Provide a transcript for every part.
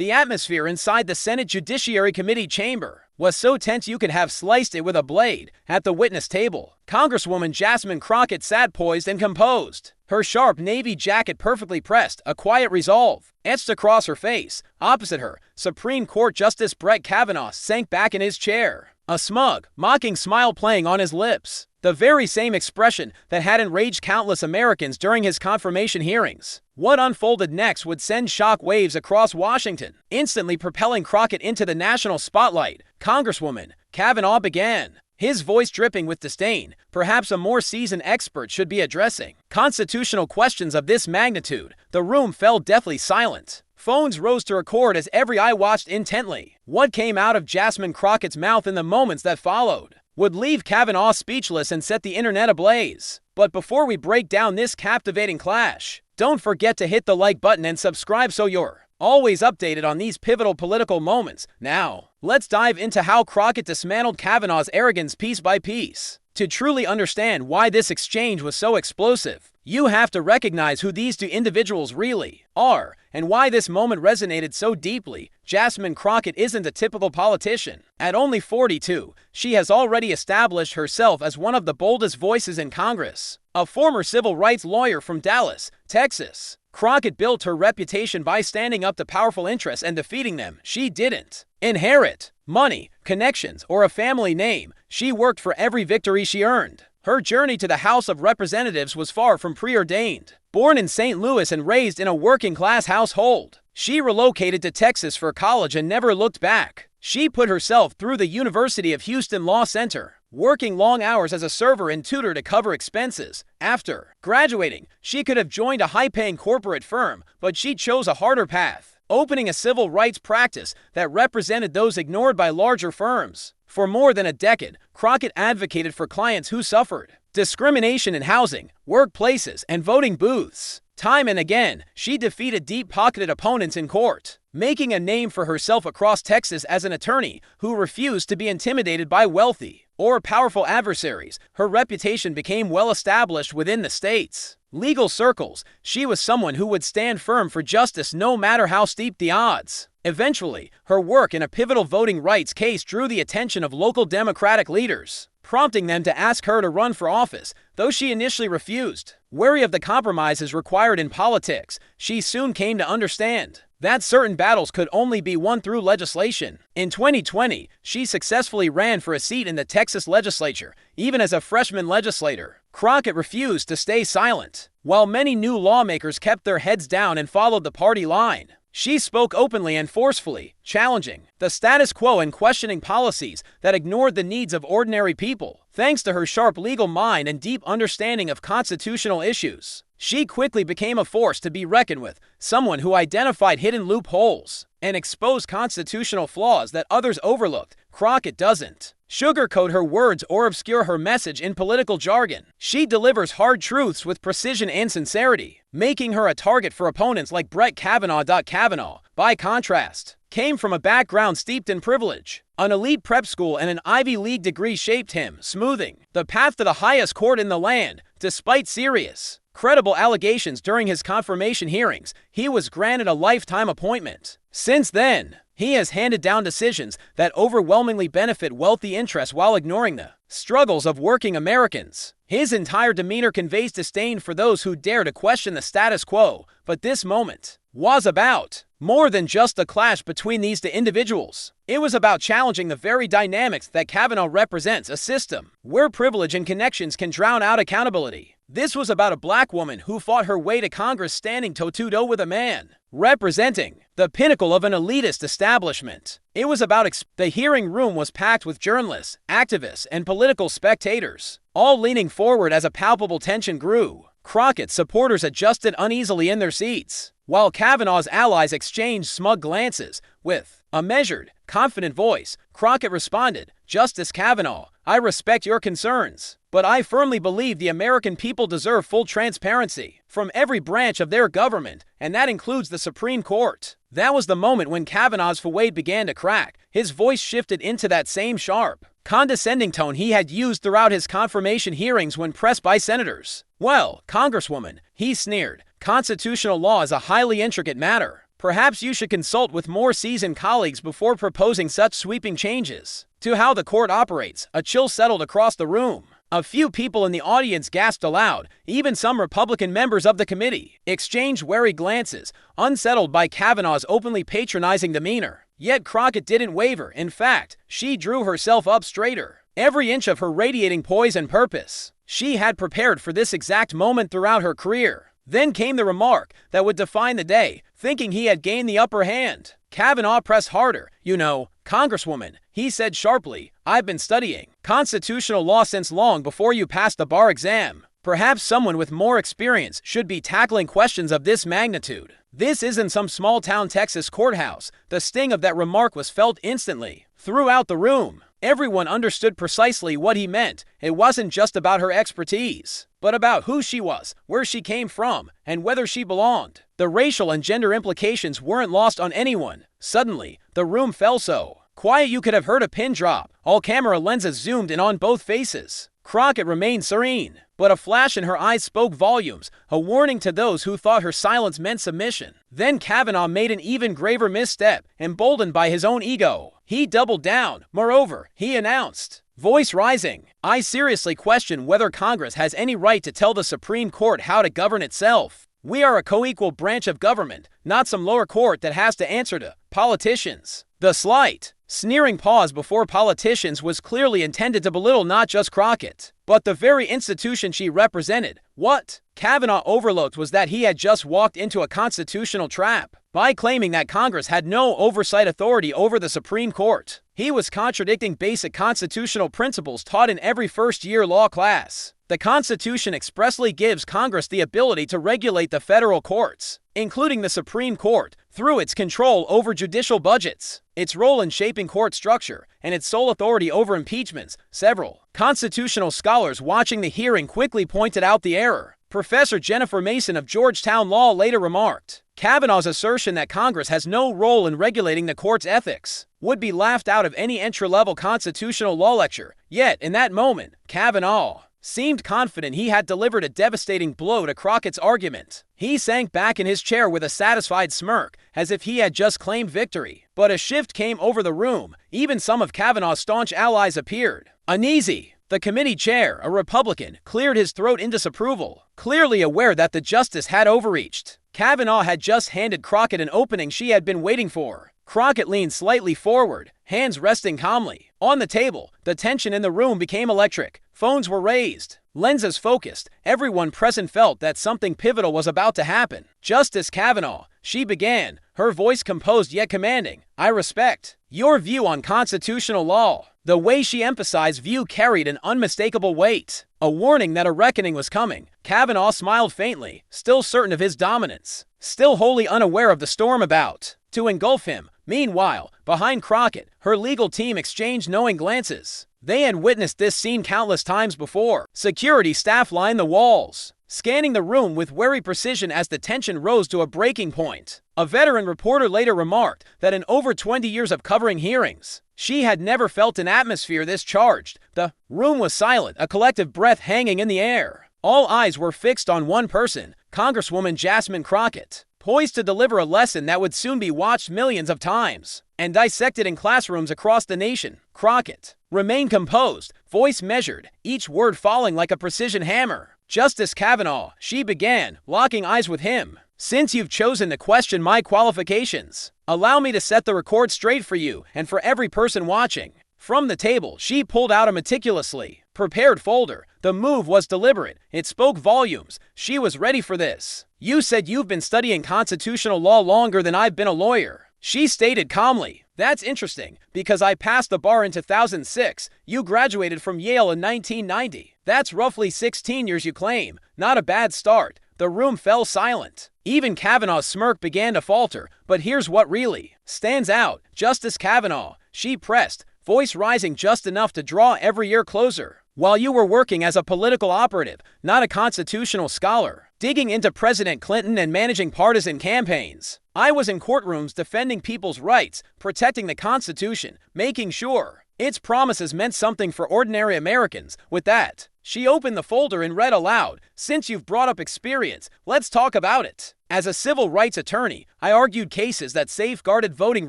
The atmosphere inside the Senate Judiciary Committee chamber was so tense you could have sliced it with a blade. At the witness table, Congresswoman Jasmine Crockett sat poised and composed, her sharp navy jacket perfectly pressed, a quiet resolve etched across her face. Opposite her, Supreme Court Justice Brett Kavanaugh sank back in his chair, a smug, mocking smile playing on his lips, the very same expression that had enraged countless Americans during his confirmation hearings. What unfolded next would send shock waves across Washington, instantly propelling Crockett into the national spotlight. Congresswoman Kavanaugh began, his voice dripping with disdain. Perhaps a more seasoned expert should be addressing constitutional questions of this magnitude. The room fell deathly silent. Phones rose to record as every eye watched intently. What came out of Jasmine Crockett's mouth in the moments that followed would leave Kavanaugh speechless and set the internet ablaze. But before we break down this captivating clash, don't forget to hit the like button and subscribe so you're always updated on these pivotal political moments. Now, let's dive into how Crockett dismantled Kavanaugh's arrogance piece by piece. To truly understand why this exchange was so explosive, you have to recognize who these two individuals really are and why this moment resonated so deeply. Jasmine Crockett isn't a typical politician. At only 42, she has already established herself as one of the boldest voices in Congress. A former civil rights lawyer from Dallas, Texas, Crockett built her reputation by standing up to powerful interests and defeating them. She didn't inherit money, connections, or a family name. She worked for every victory she earned. Her journey to the House of Representatives was far from preordained. Born in St. Louis and raised in a working-class household, she relocated to Texas for college and never looked back. She put herself through the University of Houston Law Center, working long hours as a server and tutor to cover expenses. After graduating, she could have joined a high-paying corporate firm, but she chose a harder path, opening a civil rights practice that represented those ignored by larger firms. For more than a decade, Crockett advocated for clients who suffered discrimination in housing, workplaces, and voting booths. Time and again, she defeated deep-pocketed opponents in court, making a name for herself across Texas as an attorney who refused to be intimidated by wealthy or powerful adversaries. Her reputation became well established within the state's legal circles. She was someone who would stand firm for justice no matter how steep the odds. Eventually, her work in a pivotal voting rights case drew the attention of local Democratic leaders, prompting them to ask her to run for office, though she initially refused. Wary of the compromises required in politics, she soon came to understand that certain battles could only be won through legislation. In 2020, she successfully ran for a seat in the Texas legislature. Even as a freshman legislator, Crockett refused to stay silent. While many new lawmakers kept their heads down and followed the party line, she spoke openly and forcefully, challenging the status quo and questioning policies that ignored the needs of ordinary people. Thanks to her sharp legal mind and deep understanding of constitutional issues, she quickly became a force to be reckoned with, someone who identified hidden loopholes and exposed constitutional flaws that others overlooked. Crockett doesn't sugarcoat her words or obscure her message in political jargon. She delivers hard truths with precision and sincerity, making her a target for opponents like Brett Kavanaugh. Kavanaugh, by contrast, came from a background steeped in privilege. An elite prep school and an Ivy League degree shaped him, smoothing the path to the highest court in the land. Despite serious, credible allegations during his confirmation hearings, he was granted a lifetime appointment. Since then, he has handed down decisions that overwhelmingly benefit wealthy interests while ignoring the struggles of working Americans. His entire demeanor conveys disdain for those who dare to question the status quo. But this moment was about more than just a clash between these two individuals. It was about challenging the very dynamics that Kavanaugh represents, a system where privilege and connections can drown out accountability. This was about a black woman who fought her way to Congress standing toe-to-toe with a man representing the pinnacle of an elitist establishment. It was about the hearing room was packed with journalists, activists, and political spectators, all leaning forward as a palpable tension grew. Crockett's supporters adjusted uneasily in their seats, while Kavanaugh's allies exchanged smug glances. With a measured, confident voice, Crockett responded, "Justice Kavanaugh, I respect your concerns, but I firmly believe the American people deserve full transparency from every branch of their government, and that includes the Supreme Court." That was the moment when Kavanaugh's facade began to crack. His voice shifted into that same sharp, condescending tone he had used throughout his confirmation hearings when pressed by senators. "Well, Congresswoman," he sneered, "constitutional law is a highly intricate matter. Perhaps you should consult with more seasoned colleagues before proposing such sweeping changes to how the court operates. A chill settled across the room. A few people in the audience gasped aloud. Even some Republican members of the committee exchanged wary glances, unsettled by Kavanaugh's openly patronizing demeanor. Yet Crockett didn't waver. In fact, she drew herself up straighter, every inch of her radiating poise and purpose. She had prepared for this exact moment throughout her career. Then came the remark that would define the day, thinking he had gained the upper hand. Kavanaugh pressed harder. "You know, Congresswoman," he said sharply, "I've been studying constitutional law since long before you passed the bar exam. Perhaps someone with more experience should be tackling questions of this magnitude. This isn't some small-town Texas courthouse." The sting of that remark was felt instantly throughout the room. Everyone understood precisely what he meant. It wasn't just about her expertise, but about who she was, where she came from, and whether she belonged. The racial and gender implications weren't lost on anyone. Suddenly, the room fell so quiet you could have heard a pin drop. All camera lenses zoomed in on both faces. Crockett remained serene, but a flash in her eyes spoke volumes, a warning to those who thought her silence meant submission. Then Kavanaugh made an even graver misstep, emboldened by his own ego. He doubled down. Moreover, he announced, voice rising, "I seriously question whether Congress has any right to tell the Supreme Court how to govern itself. We are a co-equal branch of government, not some lower court that has to answer to politicians." The slight, sneering pause before politicians was clearly intended to belittle not just Crockett, but the very institution she represented. What Kavanaugh overlooked was that he had just walked into a constitutional trap. By claiming that Congress had no oversight authority over the Supreme Court, he was contradicting basic constitutional principles taught in every first-year law class. The Constitution expressly gives Congress the ability to regulate the federal courts, including the Supreme Court, through its control over judicial budgets, its role in shaping court structure, and its sole authority over impeachments. Several constitutional scholars watching the hearing quickly pointed out the error. Professor Jennifer Mason of Georgetown Law later remarked, Kavanaugh's assertion that Congress has no role in regulating the court's ethics would be laughed out of any entry-level constitutional law lecture. Yet, in that moment, Kavanaugh seemed confident he had delivered a devastating blow to Crockett's argument. He sank back in his chair with a satisfied smirk, as if he had just claimed victory. But a shift came over the room. Even some of Kavanaugh's staunch allies appeared uneasy. The committee chair, a Republican, cleared his throat in disapproval, clearly aware that the justice had overreached. Kavanaugh had just handed Crockett an opening she had been waiting for. Crockett leaned slightly forward, hands resting calmly on the table. The tension in the room became electric. Phones were raised, lenses focused. Everyone present felt that something pivotal was about to happen. "Justice Kavanaugh," she began, her voice composed yet commanding, "I respect your view on constitutional law." The way she emphasized view carried an unmistakable weight, a warning that a reckoning was coming. Kavanaugh smiled faintly, still certain of his dominance, still wholly unaware of the storm about to engulf him. Meanwhile, behind Crockett, her legal team exchanged knowing glances. They had witnessed this scene countless times before. Security staff lined the walls, scanning the room with wary precision as the tension rose to a breaking point. A veteran reporter later remarked that in over 20 years of covering hearings, she had never felt an atmosphere this charged. The room was silent, a collective breath hanging in the air. All eyes were fixed on one person, Congresswoman Jasmine Crockett, poised to deliver a lesson that would soon be watched millions of times and dissected in classrooms across the nation. Crockett remained composed, voice measured, each word falling like a precision hammer. "Justice Kavanaugh," she began, locking eyes with him, "since you've chosen to question my qualifications, allow me to set the record straight for you and for every person watching." From the table, she pulled out a meticulously prepared folder. The move was deliberate. It spoke volumes. She was ready for this. "You said you've been studying constitutional law longer than I've been a lawyer," she stated calmly. "That's interesting, because I passed the bar in 2006. You graduated from Yale in 1990. That's roughly 16 years you claim. Not a bad start." The room fell silent. Even Kavanaugh's smirk began to falter. "But here's what really stands out. Justice Kavanaugh," she pressed, voice rising just enough to draw every ear closer. "While you were working as a political operative, not a constitutional scholar, digging into President Clinton and managing partisan campaigns, I was in courtrooms defending people's rights, protecting the Constitution, making sure its promises meant something for ordinary Americans. With that," she opened the folder and read aloud, "since you've brought up experience, let's talk about it. As a civil rights attorney, I argued cases that safeguarded voting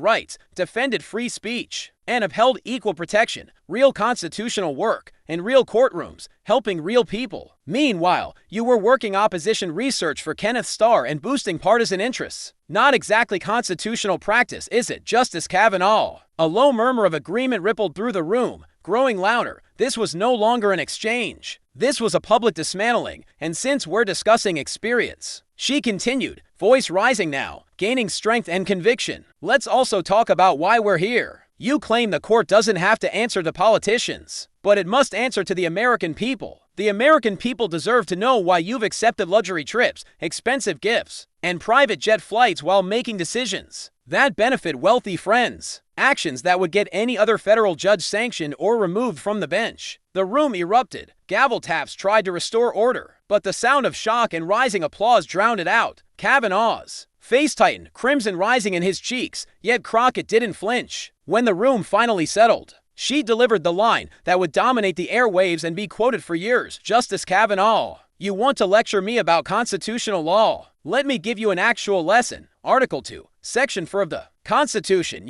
rights, defended free speech, and upheld equal protection, real constitutional work, and real courtrooms, helping real people. Meanwhile, you were working opposition research for Kenneth Starr and boosting partisan interests. Not exactly constitutional practice, is it, Justice Kavanaugh? A low murmur of agreement rippled through the room, growing louder. This was no longer an exchange. This was a public dismantling, and since we're discussing experience, she continued, voice rising now, gaining strength and conviction, let's also talk about why we're here. You claim the court doesn't have to answer to politicians, but it must answer to the American people. The American people deserve to know why you've accepted luxury trips, expensive gifts, and private jet flights while making decisions that benefit wealthy friends. Actions that would get any other federal judge sanctioned or removed from the bench. The room erupted. Gavel taps tried to restore order, but the sound of shock and rising applause drowned it out. Kavanaugh's face tightened, crimson rising in his cheeks, yet Crockett didn't flinch. When the room finally settled, she delivered the line that would dominate the airwaves and be quoted for years. Justice Kavanaugh, you want to lecture me about constitutional law? Let me give you an actual lesson. Article 2, Section 4 of the Constitution,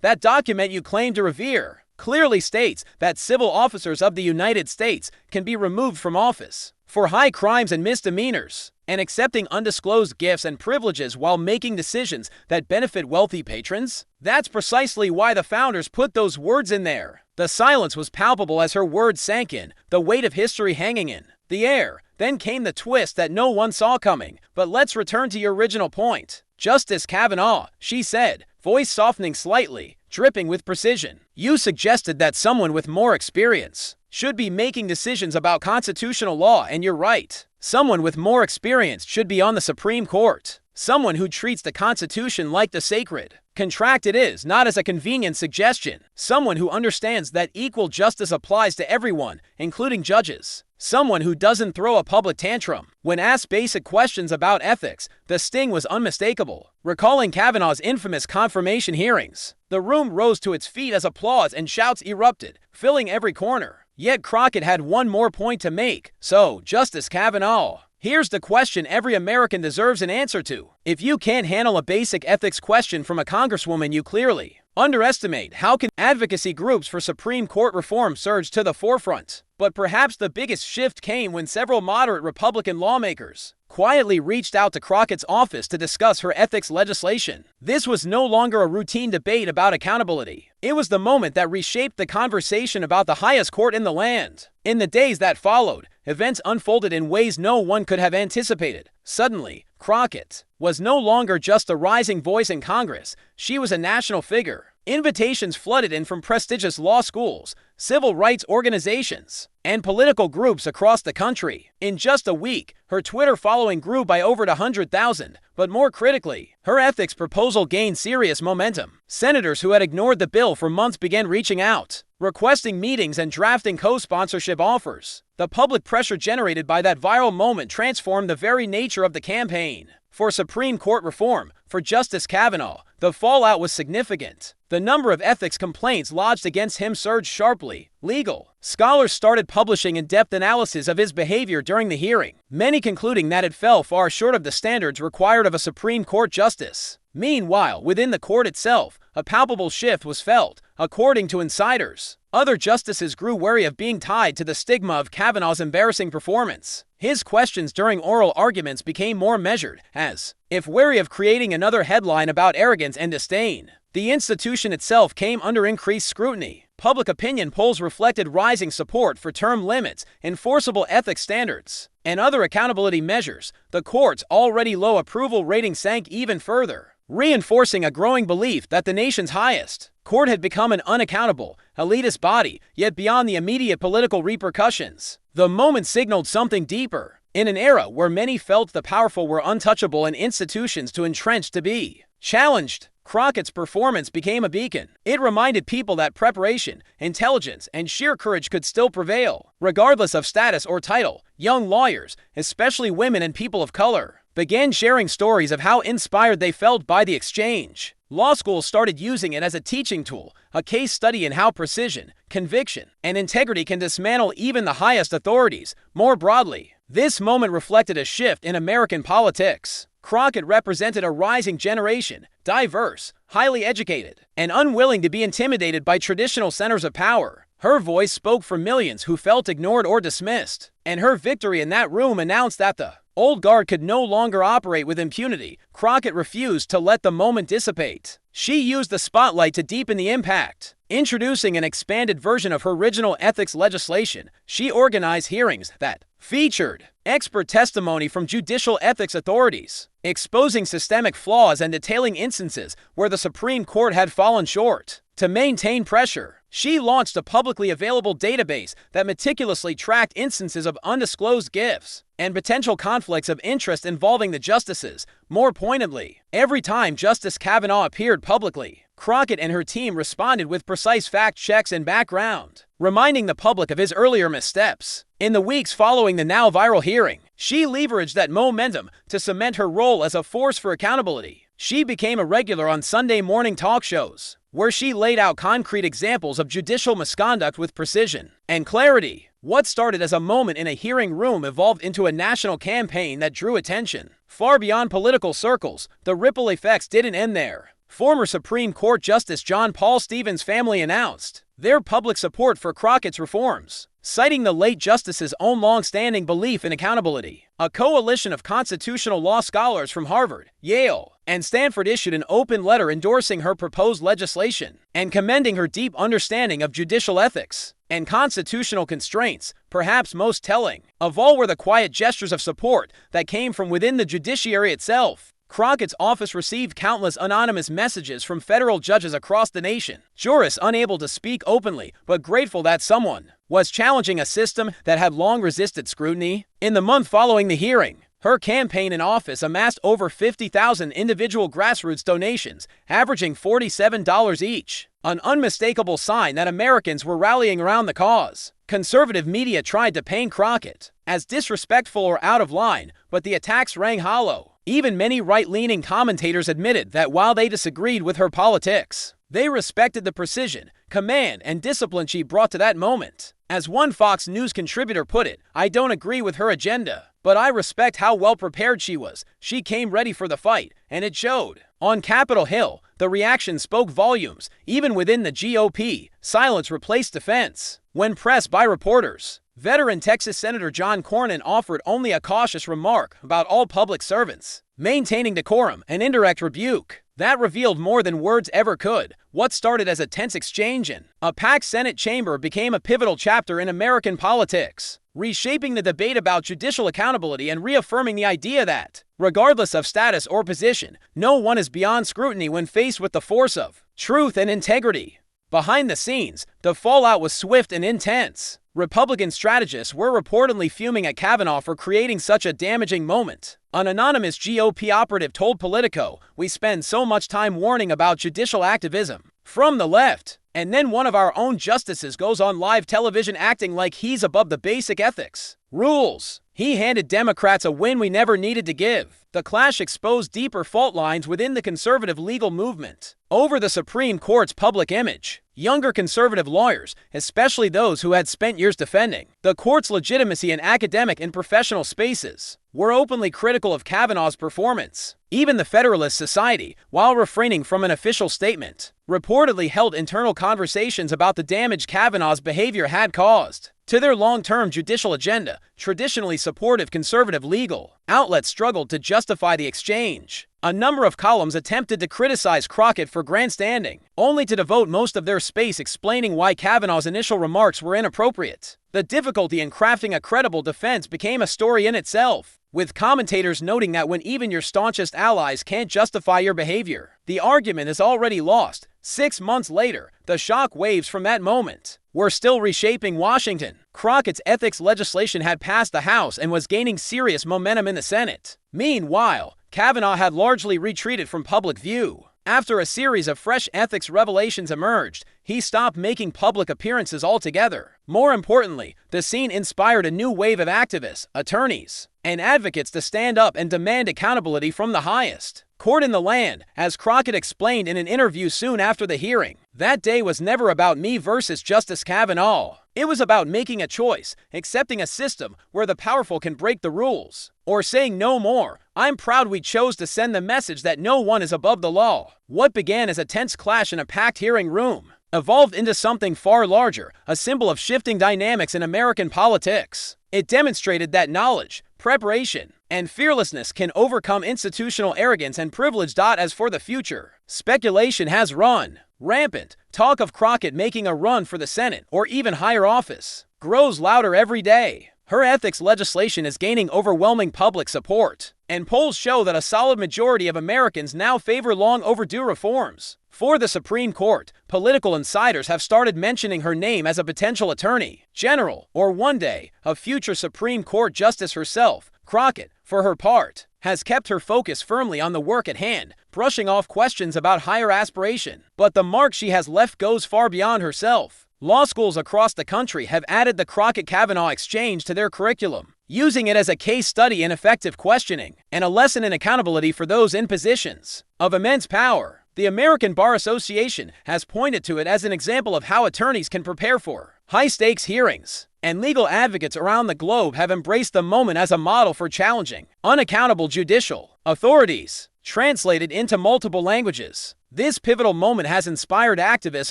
that document you claim to revere, clearly states that civil officers of the United States can be removed from office for high crimes and misdemeanors, and accepting undisclosed gifts and privileges while making decisions that benefit wealthy patrons. That's precisely why the founders put those words in there. The silence was palpable as her words sank in, the weight of history hanging in the air. Then came the twist that no one saw coming. But let's return to your original point. Justice Kavanaugh, she said, voice softening slightly, dripping with precision. You suggested that someone with more experience should be making decisions about constitutional law, and you're right. Someone with more experience should be on the Supreme Court. Someone who treats the Constitution like the sacred contract it is, not as a convenient suggestion. Someone who understands that equal justice applies to everyone, including judges. Someone who doesn't throw a public tantrum when asked basic questions about ethics. The sting was unmistakable. Recalling Kavanaugh's infamous confirmation hearings, the room rose to its feet as applause and shouts erupted, filling every corner. Yet Crockett had one more point to make. So, Justice Kavanaugh, here's the question every American deserves an answer to. If you can't handle a basic ethics question from a congresswoman, you clearly underestimate how can advocacy groups for Supreme Court reform surge to the forefront. But perhaps the biggest shift came when several moderate Republican lawmakers quietly reached out to Crockett's office to discuss her ethics legislation. This was no longer a routine debate about accountability. It was the moment that reshaped the conversation about the highest court in the land. In the days that followed, events unfolded in ways no one could have anticipated. Suddenly, Crockett was no longer just a rising voice in Congress. She was a national figure. Invitations flooded in from prestigious law schools, civil rights organizations, and political groups across the country. In just a week, her Twitter following grew by over 100,000, but more critically, her ethics proposal gained serious momentum. Senators who had ignored the bill for months began reaching out, requesting meetings and drafting co-sponsorship offers. The public pressure generated by that viral moment transformed the very nature of the campaign for Supreme Court reform. For Justice Kavanaugh, the fallout was significant. The number of ethics complaints lodged against him surged sharply. Legal scholars started publishing in-depth analysis of his behavior during the hearing, many concluding that it fell far short of the standards required of a Supreme Court justice. Meanwhile, within the court itself, a palpable shift was felt. According to insiders, other justices grew wary of being tied to the stigma of Kavanaugh's embarrassing performance. His questions during oral arguments became more measured, as if wary of creating another headline about arrogance and disdain. The institution itself came under increased scrutiny. Public opinion polls reflected rising support for term limits, enforceable ethics standards, and other accountability measures. The court's already low approval rating sank even further, reinforcing a growing belief that the nation's highest court had become an unaccountable, elitist body, yet beyond the immediate political repercussions. The moment signaled something deeper. In an era where many felt the powerful were untouchable and institutions too entrenched to be challenged, Crockett's performance became a beacon. It reminded people that preparation, intelligence, and sheer courage could still prevail. Regardless of status or title, young lawyers, especially women and people of color, began sharing stories of how inspired they felt by the exchange. Law schools started using it as a teaching tool, a case study in how precision, conviction, and integrity can dismantle even the highest authorities. More broadly, this moment reflected a shift in American politics. Crockett represented a rising generation, diverse, highly educated, and unwilling to be intimidated by traditional centers of power. Her voice spoke for millions who felt ignored or dismissed, and her victory in that room announced that the old guard could no longer operate with impunity. Crockett refused to let the moment dissipate. She used the spotlight to deepen the impact. Introducing an expanded version of her original ethics legislation, she organized hearings that featured expert testimony from judicial ethics authorities, exposing systemic flaws and detailing instances where the Supreme Court had fallen short. To maintain pressure, she launched a publicly available database that meticulously tracked instances of undisclosed gifts and potential conflicts of interest involving the justices. More pointedly, every time Justice Kavanaugh appeared publicly, Crockett and her team responded with precise fact checks and background, reminding the public of his earlier missteps. In the weeks following the now viral hearing, she leveraged that momentum to cement her role as a force for accountability. She became a regular on Sunday morning talk shows, where she laid out concrete examples of judicial misconduct with precision and clarity. What started as a moment in a hearing room evolved into a national campaign that drew attention far beyond political circles. The ripple effects didn't end there. Former Supreme Court Justice John Paul Stevens' family announced their public support for Crockett's reforms, citing the late justice's own long-standing belief in accountability. A coalition of constitutional law scholars from Harvard, Yale, and Stanford issued an open letter endorsing her proposed legislation and commending her deep understanding of judicial ethics and constitutional constraints. Perhaps most telling of all were the quiet gestures of support that came from within the judiciary itself. Crockett's office received countless anonymous messages from federal judges across the nation, jurists unable to speak openly but grateful that someone was challenging a system that had long resisted scrutiny. In the month following the hearing, her campaign in office amassed over 50,000 individual grassroots donations, averaging $47 each, an unmistakable sign that Americans were rallying around the cause. Conservative media tried to paint Crockett as disrespectful or out of line, but the attacks rang hollow. Even many right-leaning commentators admitted that while they disagreed with her politics, they respected the precision, command, and discipline she brought to that moment. As one Fox News contributor put it, "I don't agree with her agenda, but I respect how well prepared she was. She came ready for the fight, and it showed." On Capitol Hill, the reaction spoke volumes. Even within the GOP, silence replaced defense. When pressed by reporters, veteran Texas Senator John Cornyn offered only a cautious remark about all public servants, maintaining decorum, an indirect rebuke that revealed more than words ever could. What started as a tense exchange in a packed Senate chamber became a pivotal chapter in American politics, reshaping the debate about judicial accountability and reaffirming the idea that, regardless of status or position, no one is beyond scrutiny when faced with the force of truth and integrity. Behind the scenes, the fallout was swift and intense. Republican strategists were reportedly fuming at Kavanaugh for creating such a damaging moment. An anonymous GOP operative told Politico, "We spend so much time warning about judicial activism from the left, and then one of our own justices goes on live television acting like he's above the basic ethics rules. He handed Democrats a win we never needed to give." The clash exposed deeper fault lines within the conservative legal movement over the Supreme Court's public image. Younger conservative lawyers, especially those who had spent years defending the court's legitimacy in academic and professional spaces, were openly critical of Kavanaugh's performance. Even the Federalist Society, while refraining from an official statement, reportedly held internal conversations about the damage Kavanaugh's behavior had caused to their long-term judicial agenda. Traditionally supportive conservative legal outlets struggled to justify the exchange. A number of columns attempted to criticize Crockett for grandstanding, only to devote most of their space explaining why Kavanaugh's initial remarks were inappropriate. The difficulty in crafting a credible defense became a story in itself, with commentators noting that when even your staunchest allies can't justify your behavior, the argument is already lost. 6 months later, the shock waves from that moment were still reshaping Washington. Crockett's ethics legislation had passed the House and was gaining serious momentum in the Senate. Meanwhile, Kavanaugh had largely retreated from public view. After a series of fresh ethics revelations emerged, he stopped making public appearances altogether. More importantly, the scene inspired a new wave of activists, attorneys, and advocates to stand up and demand accountability from the highest court in the land. As Crockett explained in an interview soon after the hearing, "That day was never about me versus Justice Kavanaugh. It was about making a choice, accepting a system where the powerful can break the rules, or saying no more. I'm proud we chose to send the message that no one is above the law. What began as a tense clash in a packed hearing room evolved into something far larger, a symbol of shifting dynamics in American politics. It demonstrated that knowledge, preparation, and fearlessness can overcome institutional arrogance and privilege. As for the future, speculation has run rampant. Talk of Crockett making a run for the Senate or even higher office grows louder every day. Her ethics legislation is gaining overwhelming public support, and polls show that a solid majority of Americans now favor long overdue reforms. For the Supreme Court, political insiders have started mentioning her name as a potential attorney general, or one day, a future Supreme Court justice herself. Crockett, for her part, has kept her focus firmly on the work at hand, brushing off questions about higher aspiration. But the mark she has left goes far beyond herself. Law schools across the country have added the Crockett-Kavanaugh exchange to their curriculum, using it as a case study in effective questioning and a lesson in accountability for those in positions of immense power. The American Bar Association has pointed to it as an example of how attorneys can prepare for high-stakes hearings, and legal advocates around the globe have embraced the moment as a model for challenging unaccountable judicial authorities. Translated into multiple languages, this pivotal moment has inspired activists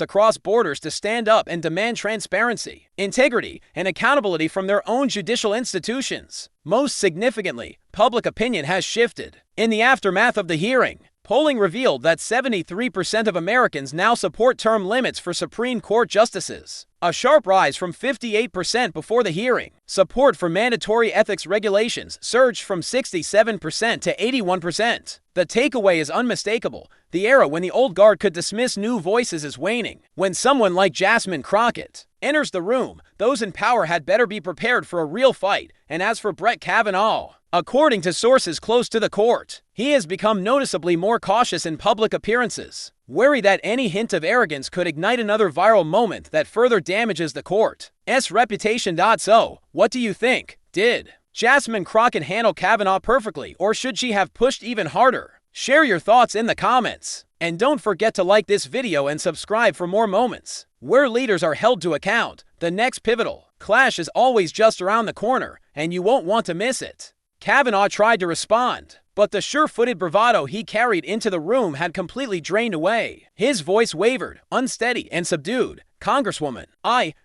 across borders to stand up and demand transparency, integrity, and accountability from their own judicial institutions. Most significantly, public opinion has shifted. In the aftermath of the hearing, polling revealed that 73% of Americans now support term limits for Supreme Court justices, a sharp rise from 58% before the hearing. Support for mandatory ethics regulations surged from 67% to 81%. The takeaway is unmistakable. The era when the old guard could dismiss new voices is waning. When someone like Jasmine Crockett enters the room, those in power had better be prepared for a real fight. And as for Brett Kavanaugh, according to sources close to the court, he has become noticeably more cautious in public appearances, wary that any hint of arrogance could ignite another viral moment that further damages the court's reputation. So, what do you think? Did Jasmine Crockett handle Kavanaugh perfectly, or should she have pushed even harder? Share your thoughts in the comments. And don't forget to like this video and subscribe for more moments where leaders are held to account. The next pivotal clash is always just around the corner, and you won't want to miss it. Kavanaugh tried to respond, but the sure-footed bravado he carried into the room had completely drained away. His voice wavered, unsteady and subdued. "Congresswoman,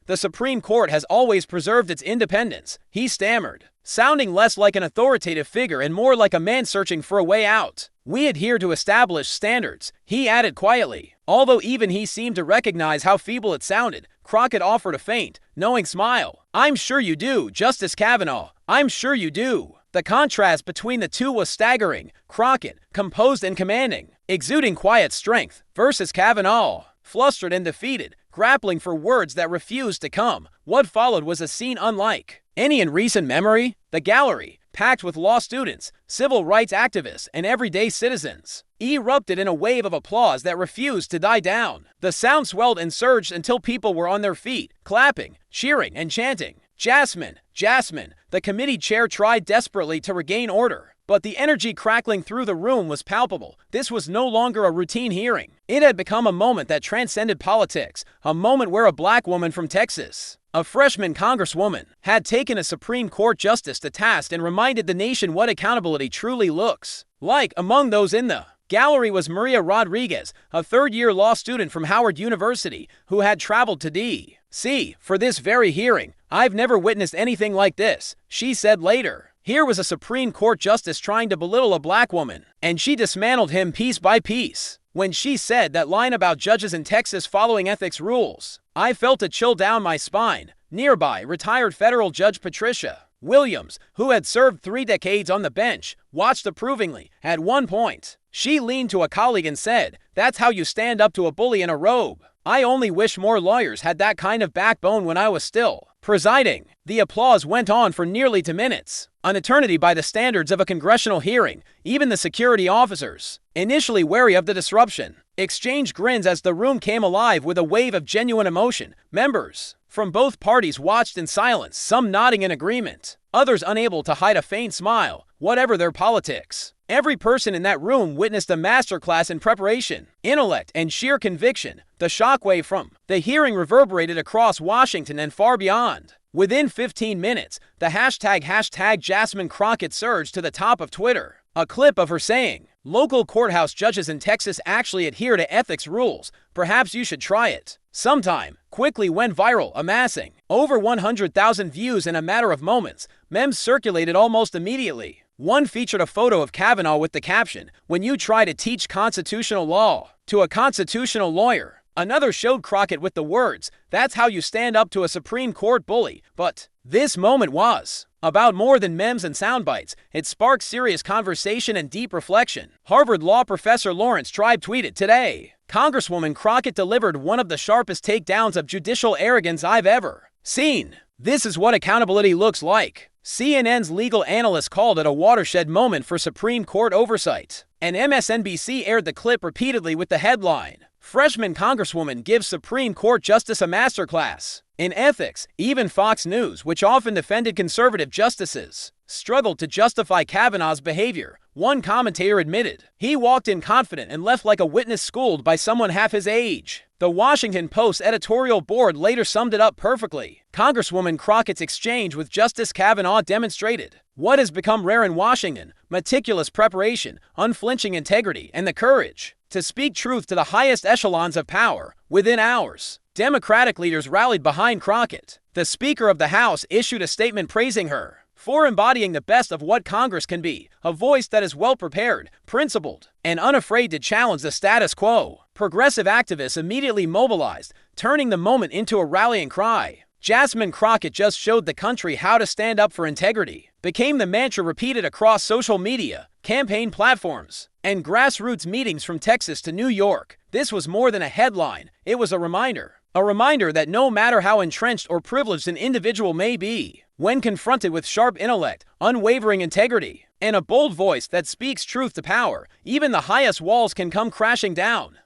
the Supreme Court has always preserved its independence," he stammered, sounding less like an authoritative figure and more like a man searching for a way out. "We adhere to established standards," he added quietly. Although even he seemed to recognize how feeble it sounded, Crockett offered a faint, knowing smile. "I'm sure you do, Justice Kavanaugh. I'm sure you do." The contrast between the two was staggering. Crockett, composed and commanding, exuding quiet strength, versus Kavanaugh, flustered and defeated, grappling for words that refused to come. What followed was a scene unlike any in recent memory. The gallery, packed with law students, civil rights activists, and everyday citizens, erupted in a wave of applause that refused to die down. The sound swelled and surged until people were on their feet, clapping, cheering, and chanting. "Jasmine, Jasmine." The committee chair tried desperately to regain order, but the energy crackling through the room was palpable. This was no longer a routine hearing. It had become a moment that transcended politics, a moment where a black woman from Texas, a freshman congresswoman, had taken a Supreme Court justice to task and reminded the nation what accountability truly looks like. Among those in the gallery was Maria Rodriguez, a third-year law student from Howard University, who had traveled to D.C. for this very hearing. "I've never witnessed anything like this," she said later. Here was a Supreme Court justice trying to belittle a black woman, and she dismantled him piece by piece. When she said that line about judges in Texas following ethics rules, I felt a chill down my spine. Nearby, retired federal judge Patricia Williams, who had served 3 decades on the bench, watched approvingly. At one point, she leaned to a colleague and said, "That's how you stand up to a bully in a robe." I only wish more lawyers had that kind of backbone when I was still presiding. The applause went on for nearly 2 minutes, an eternity by the standards of a congressional hearing. Even the security officers, initially wary of the disruption, exchanged grins as the room came alive with a wave of genuine emotion. Members from both parties watched in silence, some nodding in agreement, others unable to hide a faint smile, whatever their politics. Every person in that room witnessed a masterclass in preparation, intellect, and sheer conviction. The shockwave from the hearing reverberated across Washington and far beyond. Within 15 minutes, the hashtag Jasmine Crockett surged to the top of Twitter. A clip of her saying, "Local courthouse judges in Texas actually adhere to ethics rules. Perhaps you should try it sometime," quickly went viral, amassing over 100,000 views in a matter of moments. Memes circulated almost immediately. One featured a photo of Kavanaugh with the caption, "When you try to teach constitutional law to a constitutional lawyer." Another showed Crockett with the words, "That's how you stand up to a Supreme Court bully." But this moment was about more than memes and sound bites. It sparked serious conversation and deep reflection. Harvard law professor Lawrence Tribe tweeted today, "Congresswoman Crockett delivered one of the sharpest takedowns of judicial arrogance I've ever seen. This is what accountability looks like." CNN's legal analyst called it a watershed moment for Supreme Court oversight, and MSNBC aired the clip repeatedly with the headline, "Freshman Congresswoman gives Supreme Court Justice a masterclass in ethics." Even Fox News, which often defended conservative justices, struggled to justify Kavanaugh's behavior. One commentator admitted, "He walked in confident and left like a witness schooled by someone half his age." The Washington Post editorial board later summed it up perfectly. Congresswoman Crockett's exchange with Justice Kavanaugh demonstrated what has become rare in Washington: meticulous preparation, unflinching integrity, and the courage to speak truth to the highest echelons of power. Within hours, Democratic leaders rallied behind Crockett. The Speaker of the House issued a statement praising her for embodying the best of what Congress can be, a voice that is well-prepared, principled, and unafraid to challenge the status quo. Progressive activists immediately mobilized, turning the moment into a rallying cry. "Jasmine Crockett just showed the country how to stand up for integrity," became the mantra repeated across social media, campaign platforms, and grassroots meetings from Texas to New York. This was more than a headline, it was a reminder. A reminder that no matter how entrenched or privileged an individual may be, when confronted with sharp intellect, unwavering integrity, and a bold voice that speaks truth to power, even the highest walls can come crashing down.